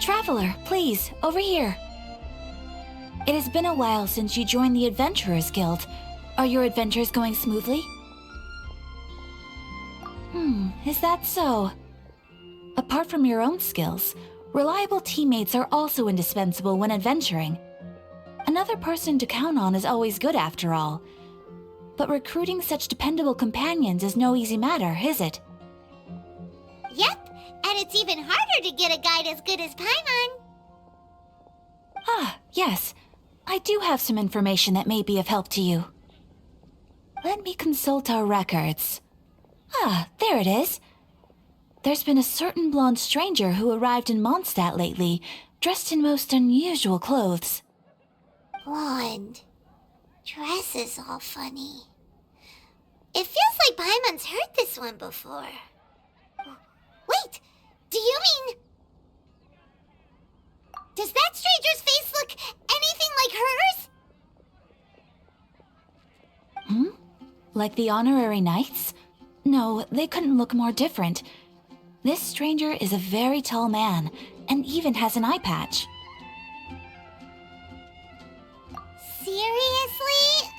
Traveler, please, over here. It has been a while since you joined the Adventurers Guild. Are your adventures going smoothly? Is that so? Apart from your own skills, reliable teammates are also indispensable when adventuring. Another person to count on is always good after all. But recruiting such dependable companions is no easy matter, is it? Yep, and it's even harder to get a guide as good as Paimon. Ah, yes. I do have some information that may be of help to you. Let me consult our records. Ah, there it is. There's been a certain blonde stranger who arrived in Mondstadt lately, dressed in most unusual clothes. Blonde. Dresses all funny. It feels like Paimon's heard this one before. Wait, do you mean... Does that stranger's face look anything like hers? Like the honorary knights? No, they couldn't look more different. This stranger is a very tall man, and even has an eye patch. Seriously?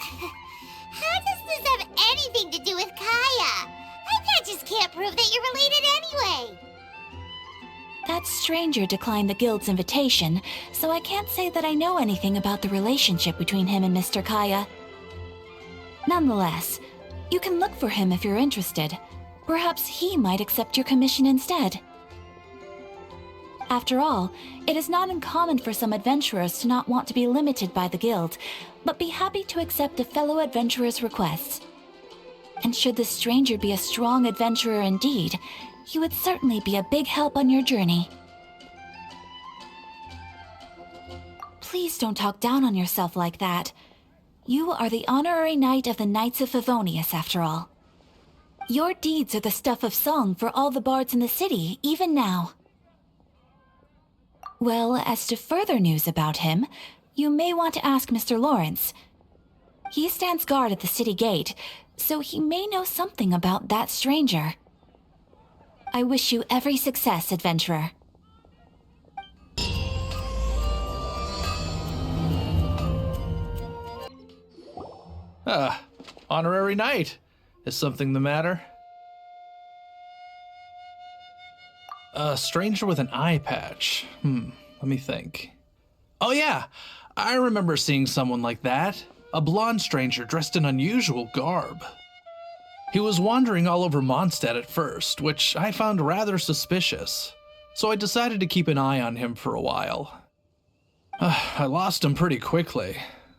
How does this have anything to do with Kaya? Eye patches can't prove that you're related anyway. That stranger declined the guild's invitation, so I can't say that I know anything about the relationship between him and Mr. Kaya. Nonetheless, you can look for him if you're interested. Perhaps he might accept your commission instead. After all, it is not uncommon for some adventurers to not want to be limited by the guild, but be happy to accept a fellow adventurer's requests. And should the stranger be a strong adventurer indeed, he would certainly be a big help on your journey. Please don't talk down on yourself like that. You are the honorary knight of the Knights of Favonius, after all. Your deeds are the stuff of song for all the bards in the city, even now. Well, as to further news about him, you may want to ask Mr. Lawrence. He stands guard at the city gate, so he may know something about that stranger. I wish you every success, adventurer. Honorary knight. Is something the matter? A stranger with an eye patch. Let me think. Oh yeah, I remember seeing someone like that. A blonde stranger dressed in unusual garb. He was wandering all over Mondstadt at first, which I found rather suspicious. So I decided to keep an eye on him for a while. I lost him pretty quickly.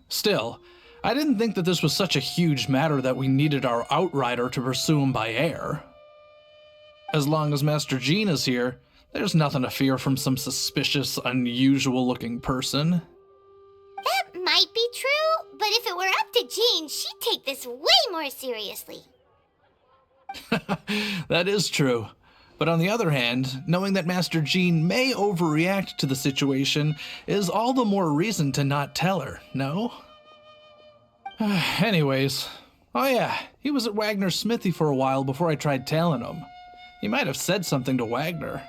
Still, I didn't think that this was such a huge matter that we needed our outrider to pursue him by air. As long as Master Jean is here, there's nothing to fear from some suspicious, unusual-looking person. That might be true, but if it were up to Jean, she'd take this way more seriously. That is true. But on the other hand, knowing that Master Jean may overreact to the situation is all the more reason to not tell her, no? Anyways, oh yeah, he was at Wagner's smithy for a while before I tried tailing him. He might have said something to Wagner.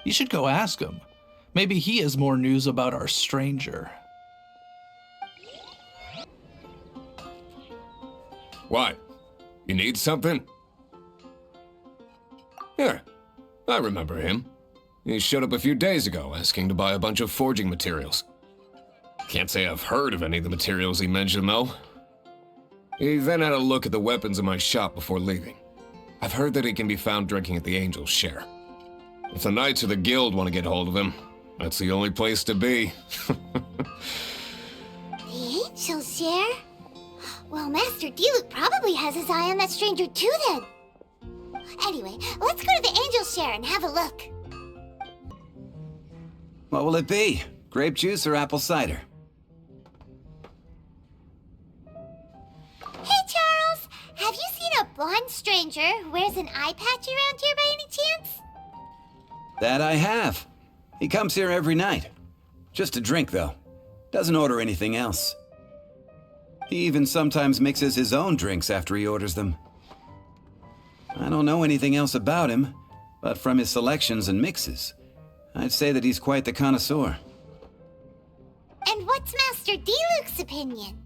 You should go ask him. Maybe he has more news about our stranger. What? You need something? Yeah, I remember him. He showed up a few days ago asking to buy a bunch of forging materials. Can't say I've heard of any of the materials he mentioned, though. He then had a look at the weapons in my shop before leaving. I've heard that he can be found drinking at the Angel's Share. If the Knights of the Guild want to get hold of him, that's the only place to be. The Angel's Share? Well, Master Diluc probably has his eye on that stranger too, then. Anyway, let's go to the Angel's Share and have a look. What will it be? Grape juice or apple cider? Hey, Charles! Have you seen a blonde stranger who wears an eye patch around here by any chance? That I have. He comes here every night. Just to drink, though. Doesn't order anything else. He even sometimes mixes his own drinks after he orders them. I don't know anything else about him, but from his selections and mixes, I'd say that he's quite the connoisseur. And what's Master Diluc's opinion?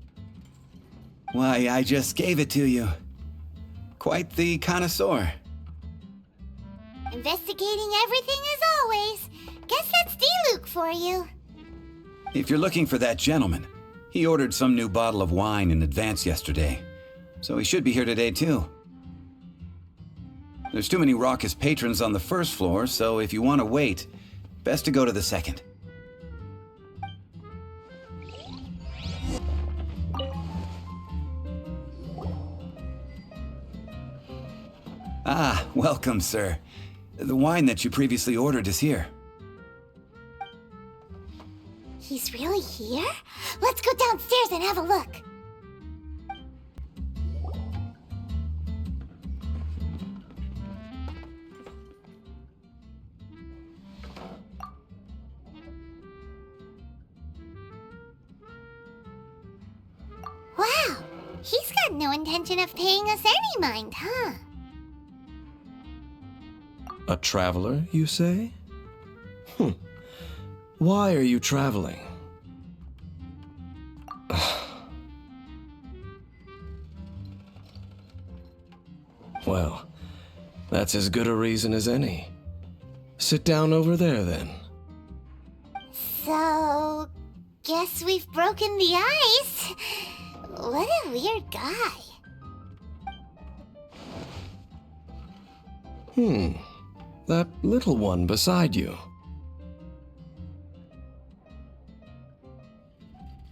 Why, I just gave it to you. Quite the connoisseur. Investigating everything as always. Guess that's Diluc for you. If you're looking for that gentleman, he ordered some new bottle of wine in advance yesterday, so he should be here today too. There's too many raucous patrons on the first floor, so if you want to wait, best to go to the second. Ah, welcome, sir. The wine that you previously ordered is here. He's really here? Let's go downstairs and have a look. Wow, he's got no intention of paying us any mind, huh? A traveler, you say? Why are you traveling? Well, that's as good a reason as any. Sit down over there, then. So, guess we've broken the ice. What a weird guy. That little one beside you.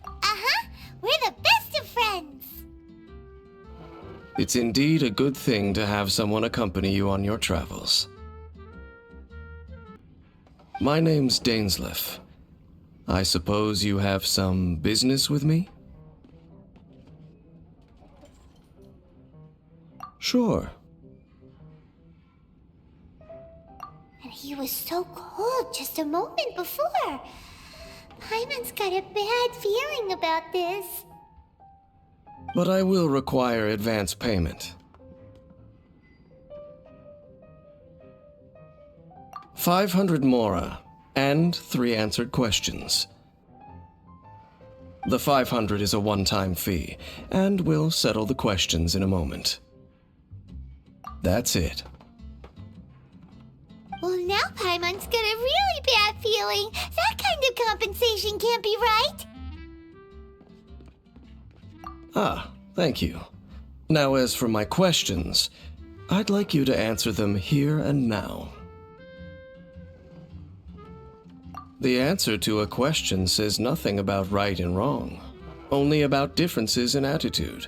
Uh-huh, we're the best of friends. It's indeed a good thing to have someone accompany you on your travels. My name's Dainsleif. I suppose you have some business with me? Sure. And he was so cold just a moment before. Paimon's got a bad feeling about this. But I will require advance payment. 500 mora and 3 answered questions. The 500 is a one-time fee, and we'll settle the questions in a moment. That's it. Well, now Paimon's got a really bad feeling. That kind of compensation can't be right. Ah, thank you. Now, as for my questions, I'd like you to answer them here and now. The answer to a question says nothing about right and wrong, only about differences in attitude.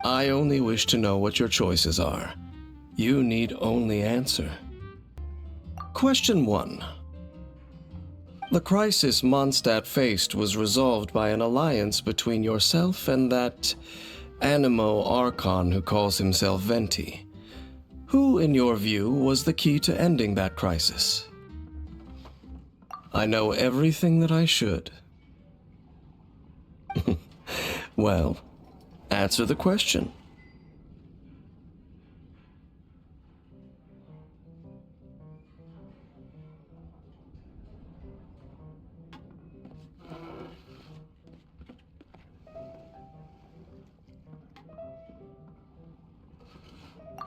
I only wish to know what your choices are. You need only answer. Question 1. The crisis Mondstadt faced was resolved by an alliance between yourself and that Animo Archon who calls himself Venti. Who, in your view, was the key to ending that crisis? I know everything that I should. Well, answer the question.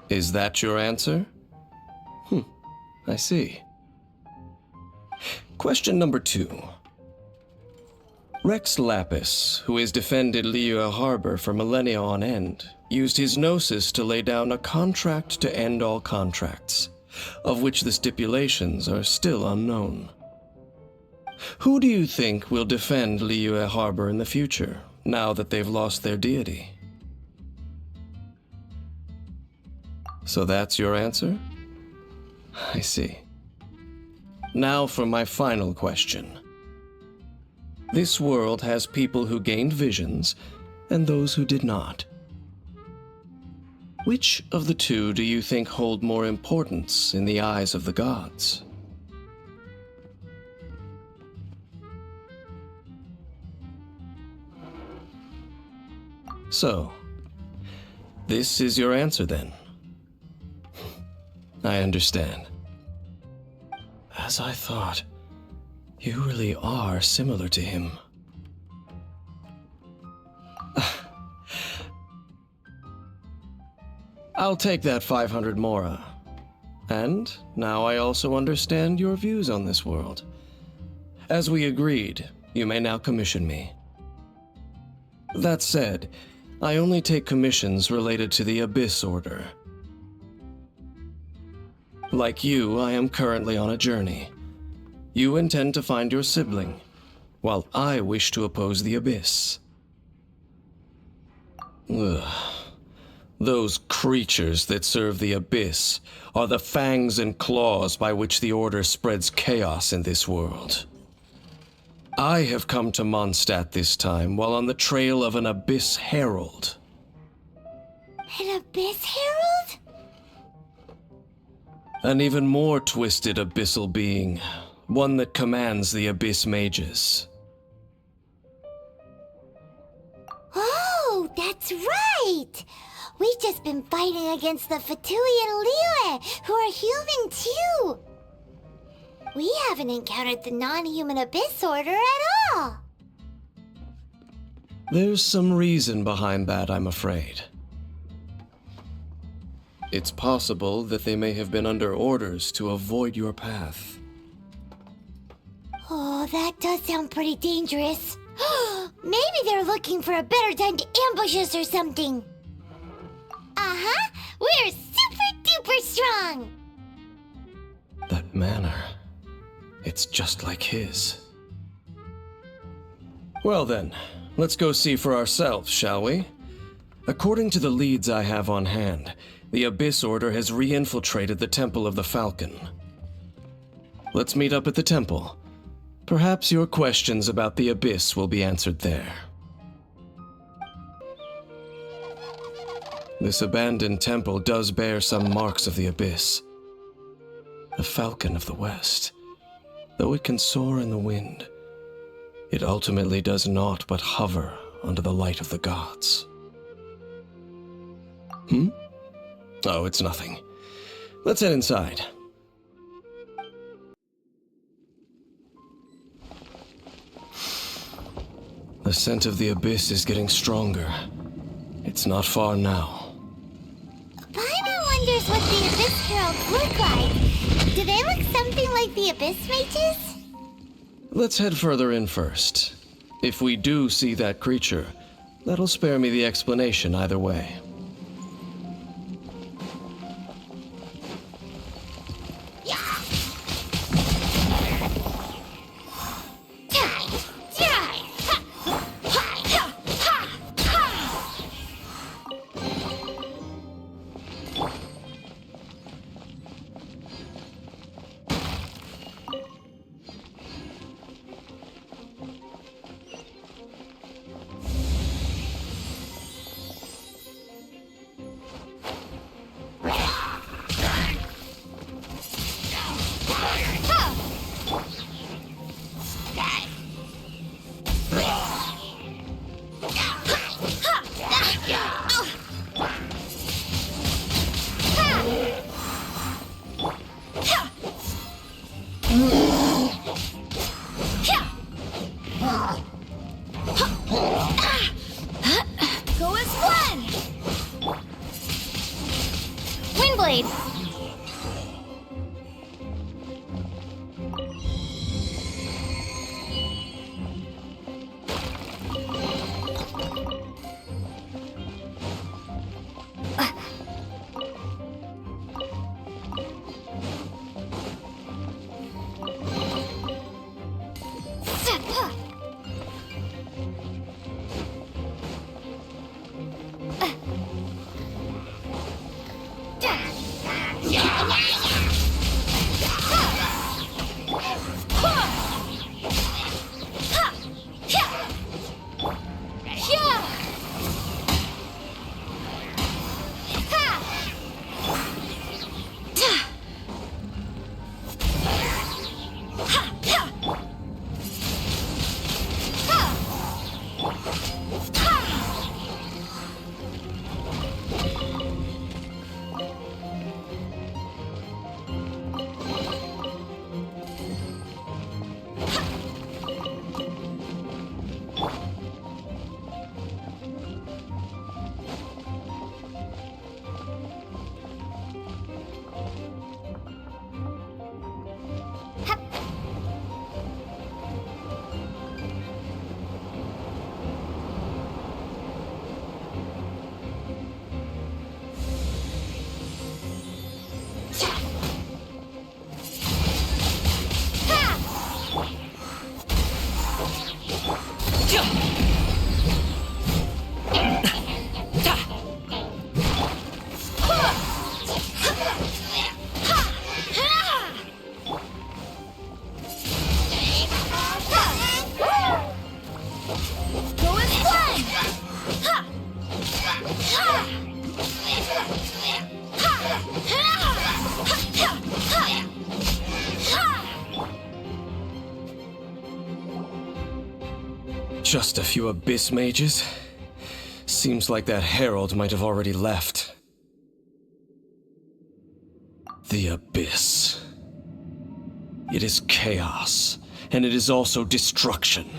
Is that your answer? I see. Question number 2. Rex Lapis, who has defended Liyue Harbor for millennia on end, used his gnosis to lay down a contract to end all contracts, of which the stipulations are still unknown. Who do you think will defend Liyue Harbor in the future, now that they've lost their deity? So that's your answer? I see. Now for my final question. This world has people who gained visions and those who did not. Which of the two do you think hold more importance in the eyes of the gods? So, this is your answer then? I understand. As I thought, you really are similar to him. I'll take that 500 mora. And now I also understand your views on this world. As we agreed, you may now commission me. That said, I only take commissions related to the Abyss Order. Like you, I am currently on a journey. You intend to find your sibling, while I wish to oppose the Abyss. Ugh. Those creatures that serve the Abyss are the fangs and claws by which the Order spreads chaos in this world. I have come to Mondstadt this time while on the trail of an Abyss Herald. An Abyss Herald? An even more twisted abyssal being, one that commands the Abyss Mages. Oh, that's right! We've just been fighting against the Fatui and Liyue, who are human too! We haven't encountered the non-human Abyss Order at all! There's some reason behind that, I'm afraid. It's possible that they may have been under orders to avoid your path. Oh, that does sound pretty dangerous. Maybe they're looking for a better time to ambush us or something. Uh-huh, we're super duper strong! That manner, it's just like his. Well then, let's go see for ourselves, shall we? According to the leads I have on hand, the Abyss Order has re-infiltrated the Temple of the Falcon. Let's meet up at the temple. Perhaps your questions about the Abyss will be answered there. This abandoned temple does bear some marks of the Abyss. The Falcon of the West. Though it can soar in the wind, it ultimately does naught but hover under the light of the gods. Oh, it's nothing. Let's head inside. The scent of the Abyss is getting stronger. It's not far now. Paimon wonders what the Abyss Heralds look like. Do they look something like the Abyss Mages? Let's head further in first. If we do see that creature, that'll spare me the explanation either way. Go as one! Windblade! Just a few Abyss mages? Seems like that herald might have already left. The Abyss. It is chaos, and it is also destruction.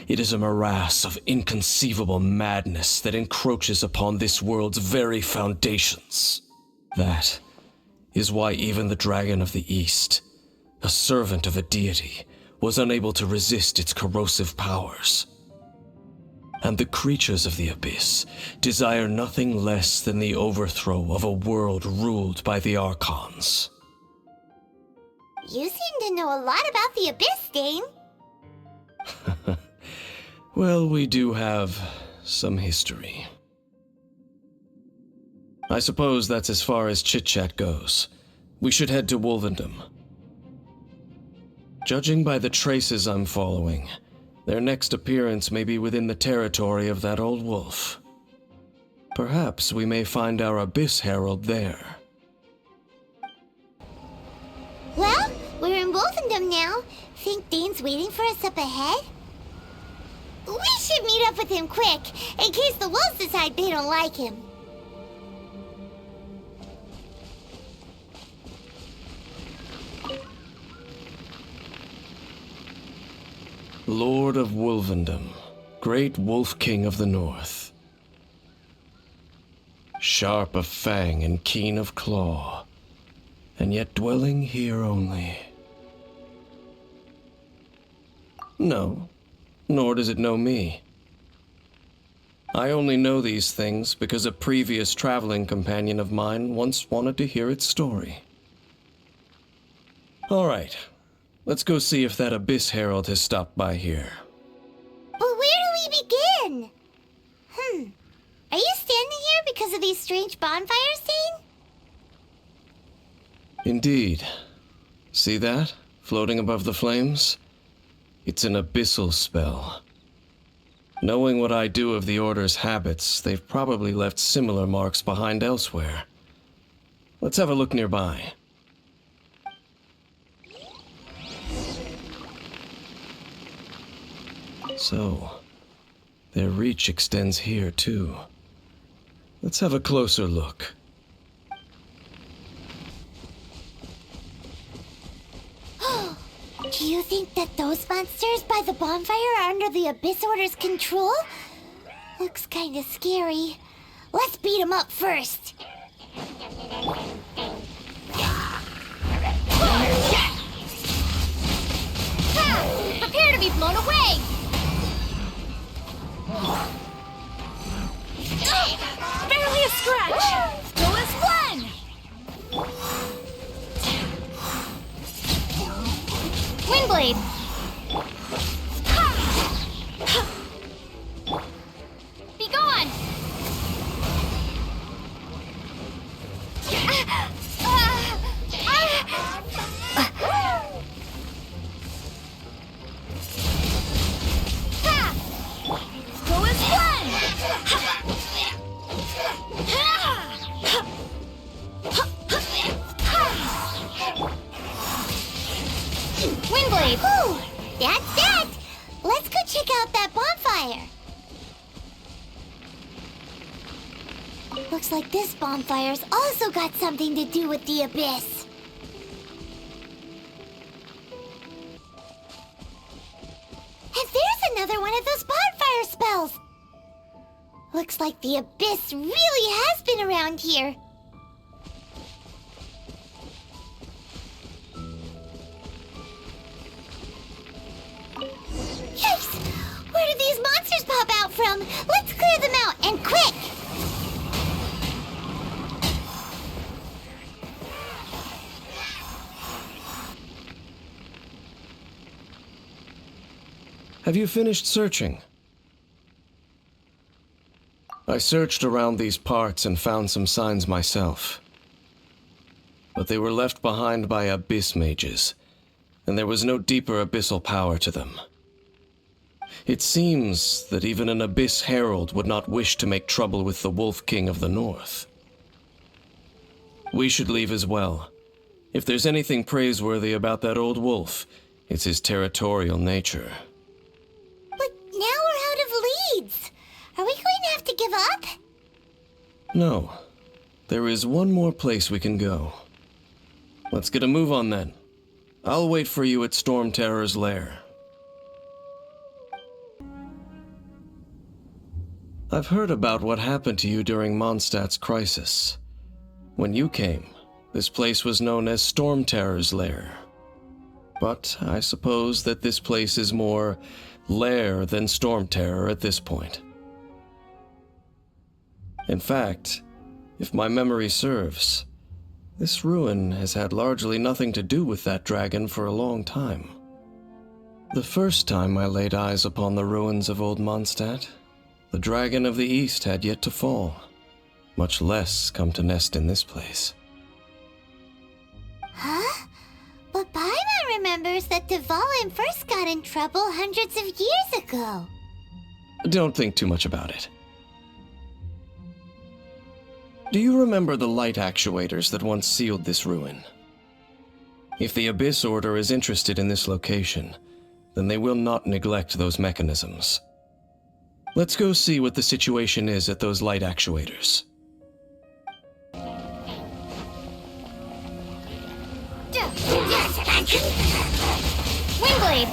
It is a morass of inconceivable madness that encroaches upon this world's very foundations. That is why even the Dragon of the East, a servant of a deity, was unable to resist its corrosive powers. And the creatures of the Abyss desire nothing less than the overthrow of a world ruled by the Archons. You seem to know a lot about the Abyss, Dane. Well, we do have some history. I suppose that's as far as chit-chat goes. We should head to Wolvendom. Judging by the traces I'm following, their next appearance may be within the territory of that old wolf. Perhaps we may find our Abyss Herald there. Well, we're in Wolfendom now. Think Dane's waiting for us up ahead? We should meet up with him quick, in case the wolves decide they don't like him. Lord of Wolvendom, great Wolf King of the North. Sharp of fang and keen of claw, and yet dwelling here only. No, nor does it know me. I only know these things because a previous traveling companion of mine once wanted to hear its story. All right. Let's go see if that Abyss Herald has stopped by here. But where do we begin? Are you standing here because of these strange bonfires, Dane? Indeed. See that? Floating above the flames? It's an abyssal spell. Knowing what I do of the Order's habits, they've probably left similar marks behind elsewhere. Let's have a look nearby. So, their reach extends here, too. Let's have a closer look. Do you think that those monsters by the bonfire are under the Abyss Order's control? Looks kinda scary. Let's beat them up first. Prepare to be blown away! Barely a scratch! Go as one! Windblade! Be gone! Go as one! Windblade! Ooh, that's that! Let's go check out that bonfire. Looks like this bonfire's also got something to do with the Abyss. And there's another one of those bonfire spells. Looks like the Abyss really has been around here. Yikes! Where did these monsters pop out from? Let's clear them out, and quick! Have you finished searching? I searched around these parts and found some signs myself. But they were left behind by abyss mages, and there was no deeper abyssal power to them. It seems that even an Abyss Herald would not wish to make trouble with the Wolf King of the North. We should leave as well. If there's anything praiseworthy about that old wolf, it's his territorial nature. But now we're out of leads. Are we going to have to give up? No. There is one more place we can go. Let's get a move on then. I'll wait for you at Storm Terror's lair. I've heard about what happened to you during Mondstadt's crisis. When you came, this place was known as Storm Terror's lair. But I suppose that this place is more lair than Storm Terror at this point. In fact, if my memory serves, this ruin has had largely nothing to do with that dragon for a long time. The first time I laid eyes upon the ruins of Old Mondstadt, the Dragon of the East had yet to fall, much less come to nest in this place. Huh? But Paimon remembers that Dvalin first got in trouble hundreds of years ago. Don't think too much about it. Do you remember the light actuators that once sealed this ruin? If the Abyss Order is interested in this location, then they will not neglect those mechanisms. Let's go see what the situation is at those light actuators. Windblade!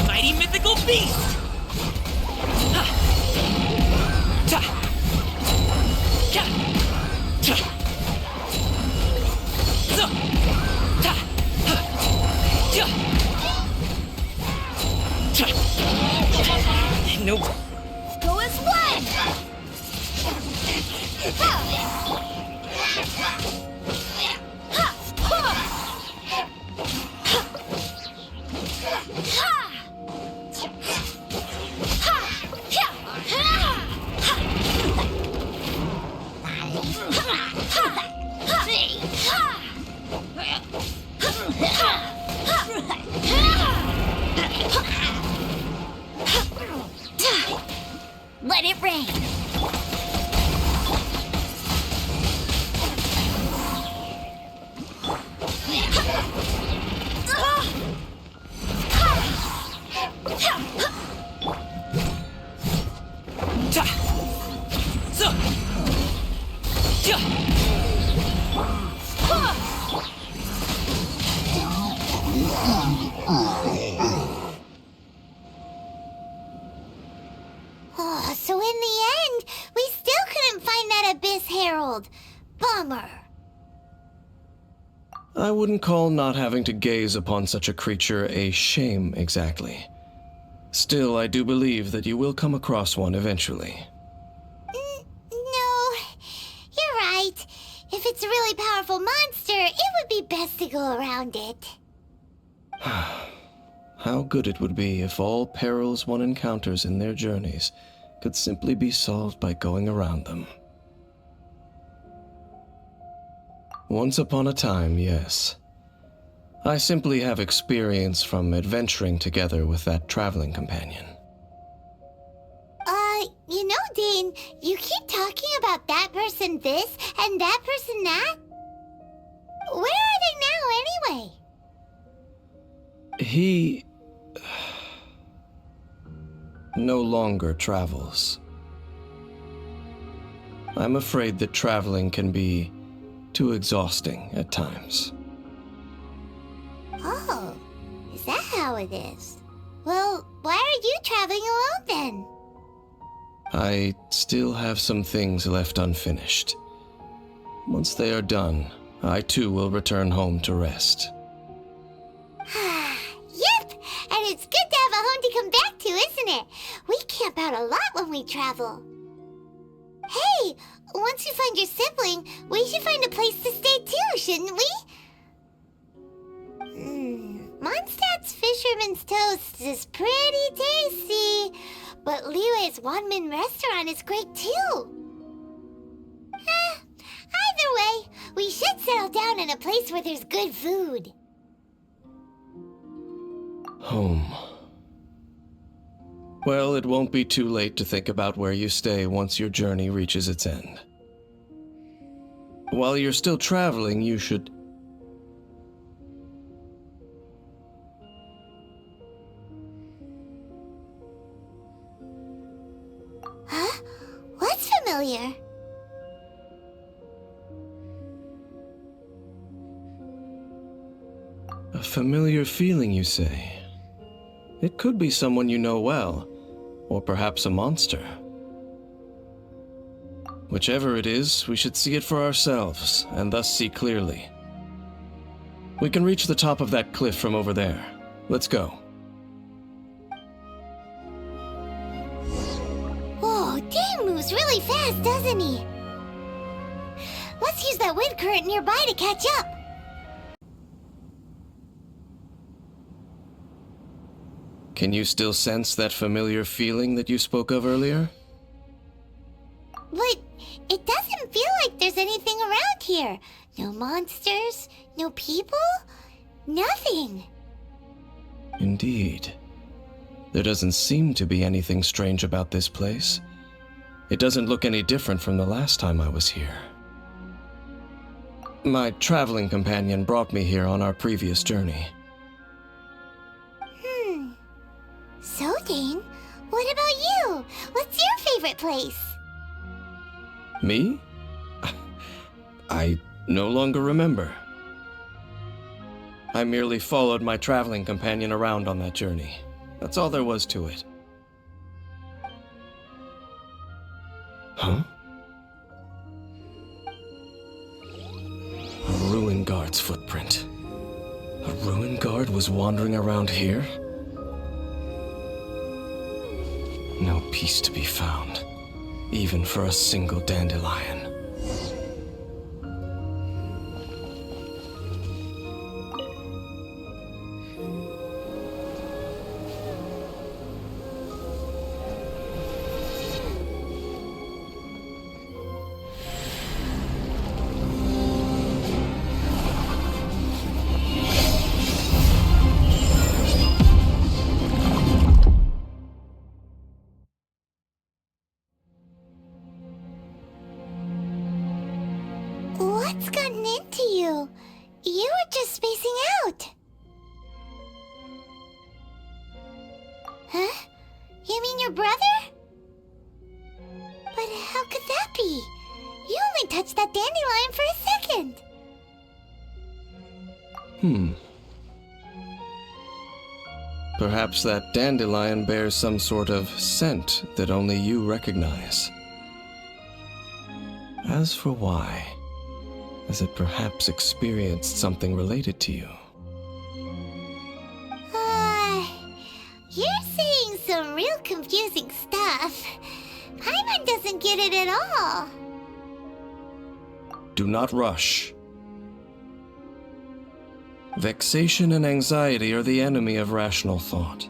Mighty mythical beast! Nope. Go as one! Let it rain. Oh, so in the end, we still couldn't find that Abyss Herald. Bummer. I wouldn't call not having to gaze upon such a creature a shame exactly. Still, I do believe that you will come across one eventually. No, you're right. If it's a really powerful monster, it would be best to go around it. How good it would be if all perils one encounters in their journeys could simply be solved by going around them. Once upon a time, yes. I simply have experience from adventuring together with that traveling companion. You know, Dane, you keep talking about that person this and that person that. Where are they now, anyway? He no longer travels. I'm afraid that traveling can be too exhausting at times. Oh, is that how it is? Well, why are you traveling alone then? I still have some things left unfinished. Once they are done, I too will return home to rest. Yep, and it's good to have a home to come back to, isn't it? We camp out a lot when we travel. Hey, once you find your sibling, we should find a place to stay too, shouldn't we? Mondstadt's Fisherman's Toast is pretty tasty, but Liyue's Wanmin restaurant is great too. Either way, we should settle down in a place where there's good food. Home. Well, it won't be too late to think about where you stay once your journey reaches its end. While you're still traveling, you should... Huh? What's familiar? A familiar feeling, you say? It could be someone you know well, or perhaps a monster. Whichever it is, we should see it for ourselves, and thus see clearly. We can reach the top of that cliff from over there. Let's go. Whoa, Dane moves really fast, doesn't he? Let's use that wind current nearby to catch up. Can you still sense that familiar feeling that you spoke of earlier? But it doesn't feel like there's anything around here. No monsters, no people, nothing. Indeed. There doesn't seem to be anything strange about this place. It doesn't look any different from the last time I was here. My traveling companion brought me here on our previous journey. So, Dane, what about you? What's your favorite place? Me? I no longer remember. I merely followed my traveling companion around on that journey. That's all there was to it. Huh? A ruin guard's footprint. A ruin guard was wandering around here? No peace to be found, even for a single dandelion. What's gotten into you? You were just spacing out. Huh? You mean your brother? But how could that be? You only touched that dandelion for a second. Perhaps that dandelion bears some sort of scent that only you recognize. As for why, has it perhaps experienced something related to you? You're saying some real confusing stuff. Paimon doesn't get it at all. Do not rush. Vexation and anxiety are the enemy of rational thought.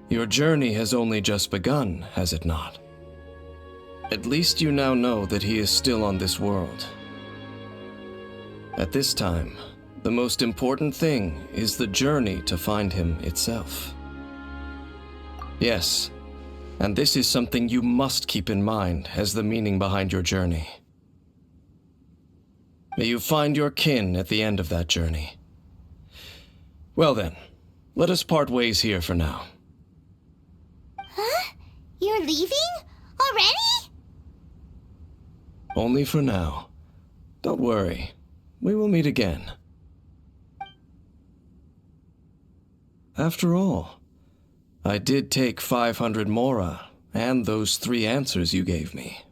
Your journey has only just begun, has it not? At least you now know that he is still on this world. At this time, the most important thing is the journey to find him itself. Yes, and this is something you must keep in mind as the meaning behind your journey. May you find your kin at the end of that journey. Well then, let us part ways here for now. Huh? You're leaving? Already? Only for now. Don't worry. We will meet again. After all, I did take 500 mora and those 3 answers you gave me.